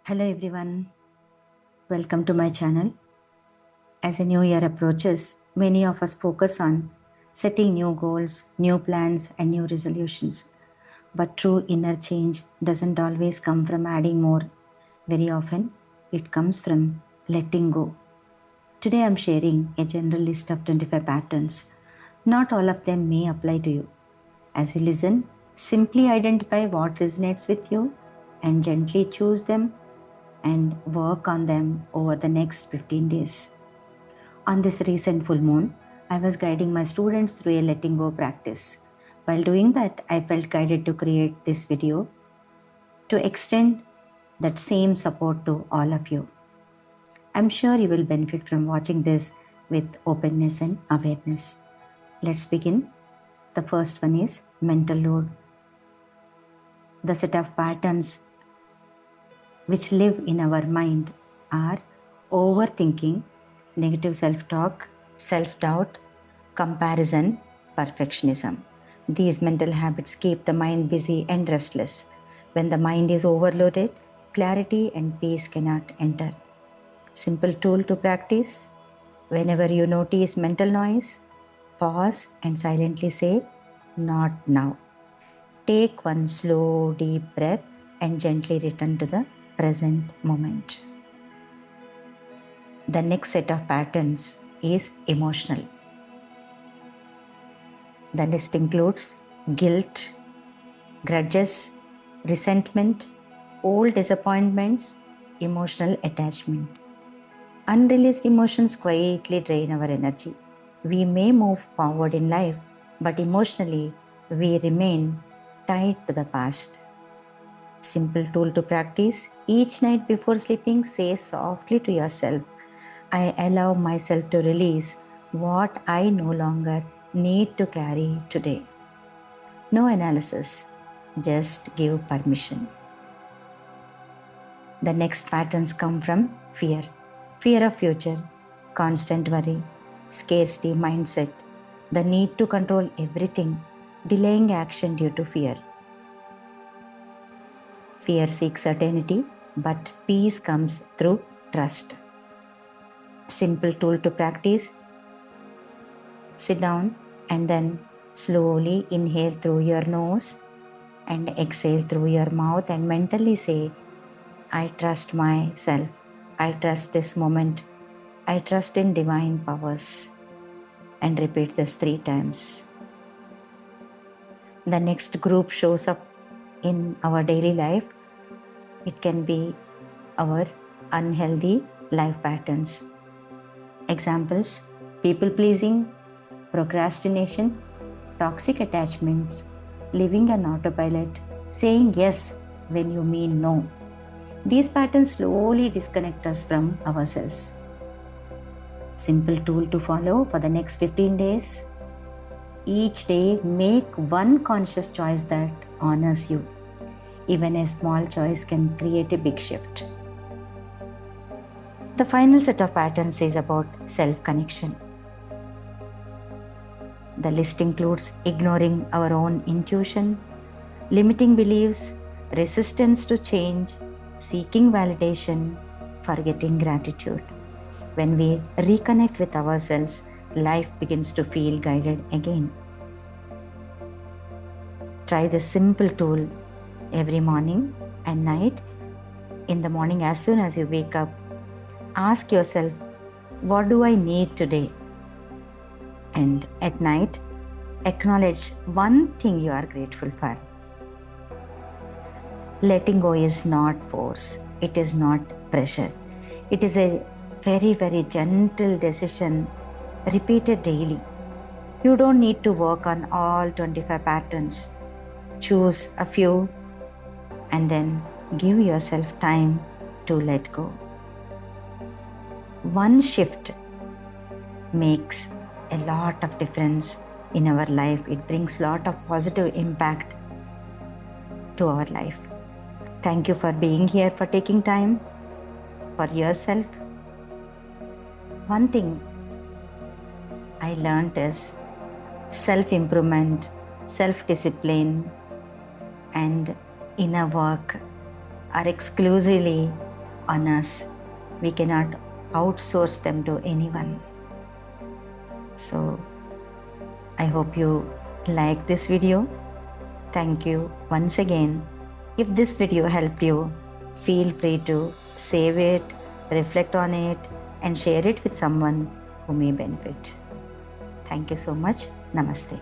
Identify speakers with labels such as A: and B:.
A: Hello everyone, welcome to my channel. As a new year approaches, many of us focus on setting new goals, new plans, and new resolutions. But true inner change doesn't always come from adding more. Very often, it comes from letting go. Today, I'm sharing a general list of 25 patterns. Not all of them may apply to you. As you listen, simply identify what resonates with you and gently choose them and work on them over the next 15 days. On this recent full moon, I was guiding my students through a letting go practice. While doing that, I felt guided to create this video to extend that same support to all of you. I'm sure you will benefit from watching this with openness and awareness. Let's begin. The first one is mental load. The set of patterns which live in our mind are overthinking, negative self-talk, self-doubt, comparison, perfectionism. These mental habits keep the mind busy and restless. When the mind is overloaded, clarity and peace cannot enter. Simple tool to practice. Whenever you notice mental noise, pause and silently say, "Not now." Take one slow, deep breath and gently return to the present moment. The next set of patterns is emotional. The list includes guilt, grudges, resentment, old disappointments, emotional attachment. Unreleased emotions quietly drain our energy. We may move forward in life, but emotionally we remain tied to the past. Simple tool to practice. Each night before sleeping, say softly to yourself, "I allow myself to release what I no longer need to carry today." No analysis, just give permission. The next patterns come from fear. Fear of future, constant worry, scarcity mindset, the need to control everything, delaying action due to fear. Fear seeks certainty, but peace comes through trust. Simple tool to practice. Sit down and then slowly inhale through your nose and exhale through your mouth and mentally say, "I trust myself. I trust this moment. I trust in divine powers." And repeat this 3 times. The next group shows up in our daily life. It can be our unhealthy life patterns. Examples: people pleasing, procrastination, toxic attachments, living on autopilot, saying yes when you mean no. These patterns slowly disconnect us from ourselves. Simple tool to follow for the next 15 days. Each day, make one conscious choice that honors you. Even a small choice can create a big shift. The final set of patterns is about self-connection. The list includes ignoring our own intuition, limiting beliefs, resistance to change, seeking validation, forgetting gratitude. When we reconnect with ourselves, life begins to feel guided again. Try this simple tool every morning and night. In the morning, as soon as you wake up, ask yourself, "What do I need today?" And at night, acknowledge one thing you are grateful for. Letting go is not force. It is not pressure. It is a very, very gentle decision repeated daily. You don't need to work on all 25 patterns. Choose a few and then give yourself time to let go. One shift makes a lot of difference in our life. It brings a lot of positive impact to our life. Thank you for being here, for taking time for yourself. One thing I learned is self-improvement, self-discipline, and inner work are exclusively on us. We cannot outsource them to anyone. So I hope you like this video. Thank you once again. If this video helped you, feel free to save it, reflect on it, and share it with someone who may benefit. Thank you so much. Namaste.